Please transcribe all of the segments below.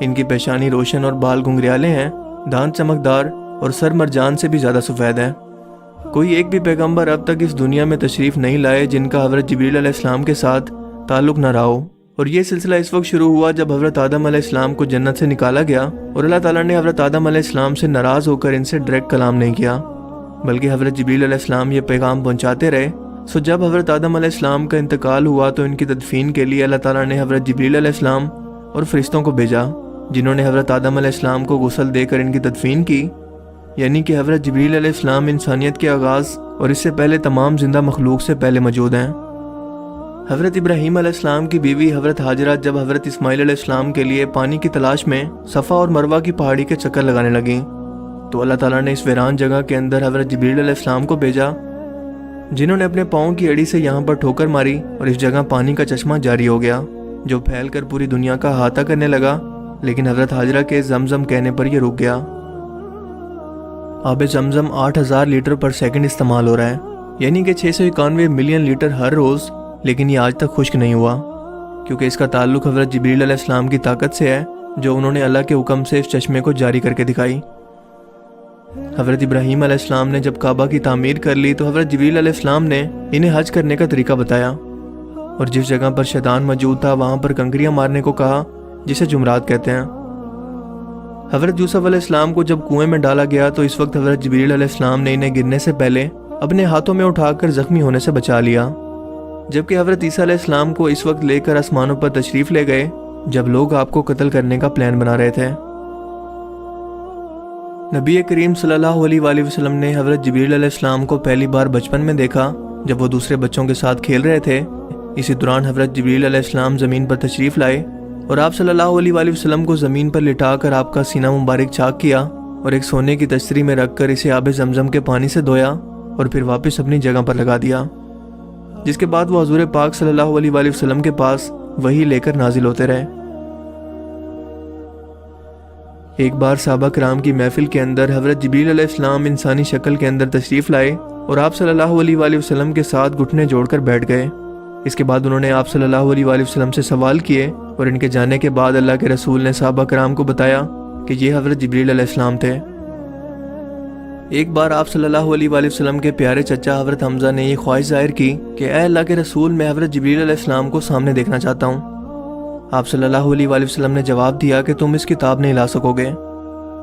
ان کی پیشانی روشن اور بال گھنگریالے ہیں، دانت چمکدار اور سر مرجان سے بھی زیادہ سفید ہے۔ کوئی ایک بھی پیغمبر اب تک اس دنیا میں تشریف نہیں لائے جن کا حضرت جبریل علیہ السلام کے ساتھ تعلق نہ رہا ہو، اور یہ سلسلہ اس وقت شروع ہوا جب حضرت آدم علیہ السلام کو جنت سے نکالا گیا اور اللہ تعالیٰ نے حضرت آدم علیہ السلام سے ناراض ہو کر ان سے ڈائریکٹ کلام نہیں کیا، بلکہ حضرت جبریل علیہ السلام یہ پیغام پہنچاتے رہے۔ جب حضرت آدم علیہ السلام کا انتقال ہوا تو ان کی تدفین کے لیے اللہ تعالیٰ نے حضرت جبریل علیہ السلام اور فرشتوں کو بھیجا، جنہوں نے حضرت آدم علیہ السلام کو غسل دے کر ان کی تدفین کی، یعنی کہ حضرت جبریل علیہ السلام انسانیت کے آغاز اور اس سے پہلے تمام زندہ مخلوق سے پہلے موجود ہیں۔ حضرت ابراہیم علیہ السلام کی بیوی حضرت ہاجرہ جب حضرت اسماعیل علیہ السلام کے لیے پانی کی تلاش میں صفا اور مروہ کی پہاڑی کے چکر لگانے لگیں تو اللہ تعالیٰ نے اس ویران جگہ کے اندر حضرت جبریل علیہ السلام کو بھیجا، جنہوں نے اپنے پاؤں کی اڑی سے یہاں پر ٹھوکر ماری اور اس جگہ پانی کا چشمہ جاری ہو گیا جو پھیل کر پوری دنیا کا احاطہ کرنے لگا، لیکن حضرت ہاجرہ کے زمزم کہنے پر یہ رک گیا۔ آب زمزم 8000 لیٹر پر سیکنڈ استعمال ہو رہا ہے، یعنی کہ 691 ملین لیٹر ہر روز، لیکن یہ آج تک خشک نہیں ہوا کیونکہ اس کا تعلق حضرت جبریل علیہ السلام کی طاقت سے ہے جو انہوں نے اللہ کے حکم سے اس چشمے کو جاری کر کے دکھائی۔ حضرت ابراہیم علیہ السلام نے جب کعبہ کی تعمیر کر لی تو حضرت جبریل علیہ السلام نے انہیں حج کرنے کا طریقہ بتایا اور جس جگہ پر شیطان موجود تھا وہاں پر کنکریاں مارنے کو کہا، جسے جمرات کہتے ہیں۔ حضرت یوسف علیہ السلام کو جب کنویں میں ڈالا گیا تو اس وقت حضرت جبریل علیہ السلام نے انہیں گرنے سے پہلے اپنے ہاتھوں میں اٹھا کر زخمی ہونے سے بچا لیا، جبکہ حضرت عیسیٰ علیہ السلام کو اس وقت لے کر آسمانوں پر تشریف لے گئے جب لوگ آپ کو قتل کرنے کا پلان بنا رہے تھے۔ نبی کریم صلی اللہ علیہ وآلہ وسلم نے حضرت جبریل علیہ السلام کو پہلی بار بچپن میں دیکھا جب وہ دوسرے بچوں کے ساتھ کھیل رہے تھے۔ اسی دوران حضرت جبریل علیہ السلام زمین پر تشریف لائے اور آپ صلی اللہ علیہ وآلہ وسلم کو زمین پر لٹا کر آپ کا سینہ مبارک چاک کیا اور ایک سونے کی تشتری میں رکھ کر اسے آب زمزم کے پانی سے دھویا اور پھر واپس اپنی جگہ پر لگا دیا، جس کے بعد وہ حضور پاک صلی اللہ علیہ وآلہ وسلم کے پاس وحی لے کر نازل ہوتے رہے۔ ایک بار صحابہ کرام کی محفل کے اندر حضرت جبریل علیہ السلام انسانی شکل کے اندر تشریف لائے اور آپ صلی اللہ علیہ وآلہ وسلم کے ساتھ گھٹنے جوڑ کر بیٹھ گئے۔ اس کے بعد انہوں نے آپ صلی اللہ علیہ وآلہ وسلم سے سوال کیے اور ان کے جانے کے بعد اللہ کے رسول نے صحابہ کرام کو بتایا کہ یہ حضرت جبریل علیہ السلام تھے۔ ایک بار آپ صلی اللہ علیہ وآلہ وسلم کے پیارے چچا حضرت حمزہ نے یہ خواہش ظاہر کی کہ اے اللہ کے رسول، میں حضرت جبریل علیہ السلام کو سامنے دیکھنا چاہتا ہوں۔ آپ صلی اللہ علیہ وآلہ وسلم نے جواب دیا کہ تم اس کتاب نہیں لا سکو گے،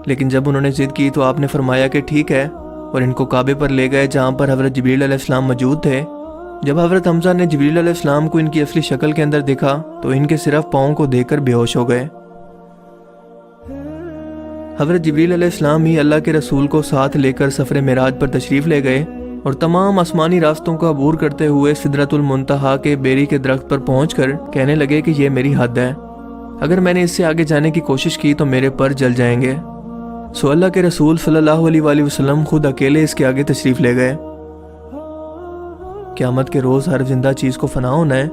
لیکن جب انہوں نے ضد کی تو آپ نے فرمایا کہ ٹھیک ہے، اور ان کو کعبے پر لے گئے جہاں پر حضرت جبریل علیہ السلام موجود تھے۔ جب حضرت حمزہ نے جبریل علیہ السلام کو ان کی اصلی شکل کے اندر دیکھا تو ان کے صرف پاؤں کو دیکھ کر بے ہوش ہو گئے۔ حضرت جبریل علیہ السلام ہی اللہ کے رسول کو ساتھ لے کر سفر معراج پر تشریف لے گئے اور تمام آسمانی راستوں کا عبور کرتے ہوئے سدرۃ المنتہا کے بیری کے درخت پر پہنچ کر کہنے لگے کہ یہ میری حد ہے، اگر میں نے اس سے آگے جانے کی کوشش کی تو میرے پر جل جائیں گے۔ سو اللہ کے رسول صلی اللہ علیہ وآلہ وسلم خود اکیلے اس کے آگے تشریف لے گئے۔ قیامت کے روز ہر زندہ چیز کو فنا ہونا ہے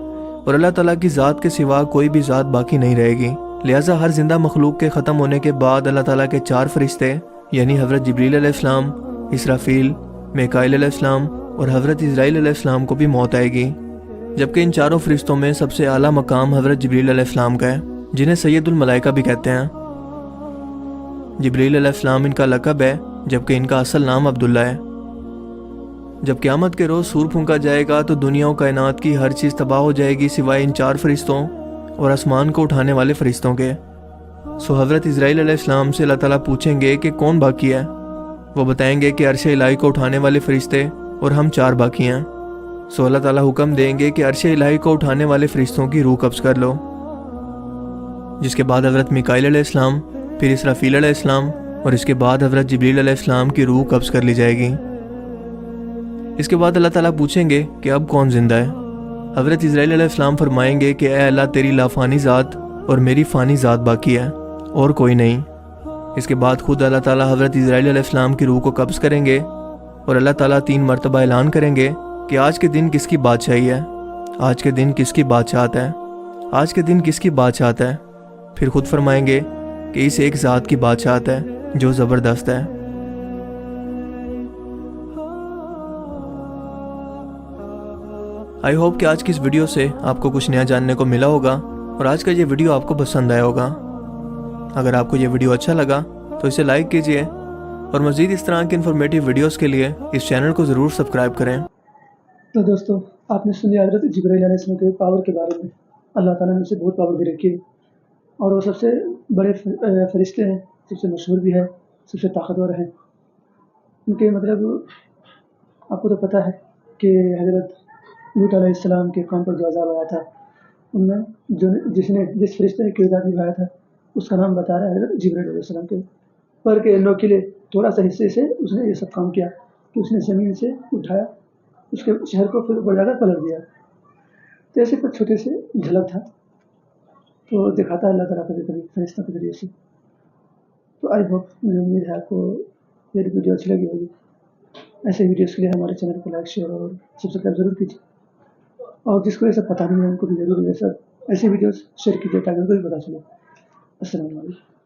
اور اللہ تعالیٰ کی ذات کے سوا کوئی بھی ذات باقی نہیں رہے گی، لہٰذا ہر زندہ مخلوق کے ختم ہونے کے بعد اللہ تعالیٰ کے 4 فرشتے یعنی حضرت جبریل علیہ السلام، اسرافیل، میکائیل علیہ السلام اور حضرت اسرائیل علیہ السلام کو بھی موت آئے گی، جبکہ ان چاروں فرشتوں میں سب سے اعلیٰ مقام حضرت جبریل علیہ السلام کا ہے، جنہیں سید الملائکہ بھی کہتے ہیں۔ جبریل علیہ السلام ان کا لقب ہے، جبکہ ان کا اصل نام عبداللہ ہے۔ جب قیامت کے روز سور پھونکا جائے گا تو دنیا و کائنات کی ہر چیز تباہ ہو جائے گی سوائے ان 4 فرشتوں اور آسمان کو اٹھانے والے فرشتوں کے۔ سو حضرت اسرائیل علیہ السلام سے اللہ تعالیٰ پوچھیں گے کہ کون باقی ہے؟ وہ بتائیں گے کہ عرش الہی کو اٹھانے والے فرشتے اور ہم 4 باقی ہیں۔ سو اللہ تعالیٰ حکم دیں گے کہ عرش الہی کو اٹھانے والے فرشتوں کی روح قبض کر لو، جس کے بعد حضرت میکائیل علیہ السلام، پھر اسرافیل علیہ السلام اور اس کے بعد حضرت جبریل علیہ السلام کی روح قبض کر لی جائے گی۔ اس کے بعد اللہ تعالیٰ پوچھیں گے کہ اب کون زندہ ہے؟ حضرت اسرائیل علیہ السلام فرمائیں گے کہ اے اللہ، تیری لافانی ذات اور میری فانی ذات باقی ہے اور کوئی نہیں۔ اس کے بعد خود اللہ تعالیٰ حضرت اسرائیل علیہ السلام کی روح کو قبض کریں گے اور اللہ تعالیٰ 3 مرتبہ اعلان کریں گے کہ آج کے دن کس کی بادشاہی ہے، آج کے دن کس کی بادشاہت ہے، آج کے دن کس کی بادشاہت ہے۔ پھر خود فرمائیں گے کہ اس ایک ذات کی بادشاہت ہے جو زبردست ہے۔ آئی ہوپ کہ آج کی اس ویڈیو سے آپ کو کچھ نیا جاننے کو ملا ہوگا اور آج کا یہ ویڈیو آپ کو پسند آیا ہوگا۔ اگر آپ کو یہ ویڈیو اچھا لگا تو اسے لائک کیجئے اور مزید اس طرح کی انفارمیٹیو ویڈیوز کے لیے اس چینل کو ضرور سبسکرائب کریں۔ تو دوستو آپ نے سنی حضرت جبرائیل علیہ السلام کے پاور کے بارے میں۔ اللہ تعالیٰ نے اسے بہت پاور دے رکھی ہے اور وہ سب سے بڑے فرشتے ہیں، سب سے مشہور بھی ہے، سب سے طاقتور ہیں۔ ان کے مطلب آپ کو تو پتہ ہے کہ حضرت لوط علیہ السلام کے قوم پر جو عذاب آیا تھا ان میں جس فرشتے نے کردار نبھایا تھا اس کا نام بتا رہا ہے حضرت جبرائیل علیہ السلام کے، پر کے نوکیلے تھوڑا سا حصے سے اس نے یہ سب کام کیا کہ اس نے زمین سے اٹھایا، اس کے شہر کو پھر اوپر جا کر پلٹ دیا۔ تو ایسے کچھ چھوٹے سے جھلک تھا تو دکھاتا ہے اللہ تعالیٰ کبھی کبھی فرشتوں کے ذریعے سے۔ تو آئی ہوپ، مجھے امید ہے آپ کو یہ ویڈیو اچھی لگی ہوگی۔ ایسے ویڈیوز کے لیے ہمارے چینل کو لائک، شیئر اور سبسکرائب ضرور کیجیے، اور جس کو یہ سب پتہ نہیں ہے ان کو بھی ضرور یہ سب ایسے ویڈیوز شیئر کیجیے تاکہ ان کو بھی پتہ چلے۔ السلام علیکم۔